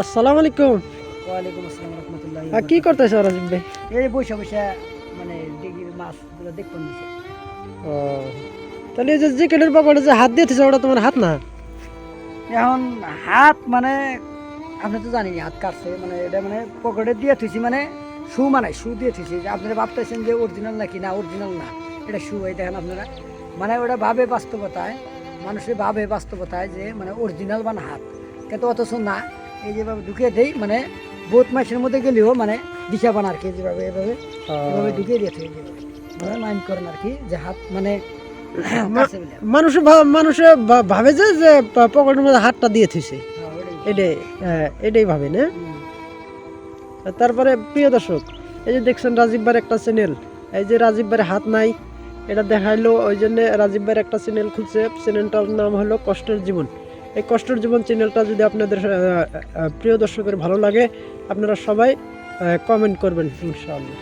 আসসালামু আলাইকুম। ওয়ালাইকুম আসসালাম রহমতুল্লাহি কি করতেছো রাজীব ভাই? এই বৈশা বৈশা মানে ডিগির মাছগুলো দেখবেন দিছে। ও, তাহলে এই যে চিকেনের পকোড়ে যে হাত দিয়েছো ওটা তোমার হাত না? এখন হাত মানে আপনি তো জানেন হাত কাটছে মানে এটা মানে পকেটে দিয়ে থুইছি মানে শু মানে শু দিয়ে থুইছি যে আপনারা ভাবতেছেন যে অরিজিনাল নাকি না অরিজিনাল না এটা শু এই দেখেন আপনারা মানে ওটা ভাবে বাস্তবতায় মানুষের ভাবে বাস্তবতায় যে মানে অরিজিনাল মানে হাত কিন্তু অথচ না এই যেভাবে ঢুকিয়ে দেই মানে বোধ মাসের মধ্যে গেলেও মানে দিশা বান আর কি যেভাবে এভাবে ঢুকিয়ে দিয়ে থুই মানে মাইন্ড করেন আর কি যে হাত মানে কাটছে বলে। মানুষে ভাবে যে যে পকেটের মধ্যে হাতটা দিয়ে থুইছে, হ্যাঁ, ওটাই। এটাই ভাবে না। হুম। তারপরে প্রিয় দর্শক, এই যে দেখছেন রাজীব ভাইয়ের একটা চ্যানেল, এই যে রাজীব ভাইয়ের হাত নাই এটা দেখাইলো, ওই জন্য রাজীব ভাইয়ের একটা চ্যানেল খুলছে। চ্যানেলটার নাম হলো কষ্টের জীবন। এই কষ্টের জীবন চ্যানেলটা যদি আপনাদের প্রিয় দর্শকের ভালো লাগে, আপনারা সবাই কমেন্ট করবেন ইনশাআল্লাহ।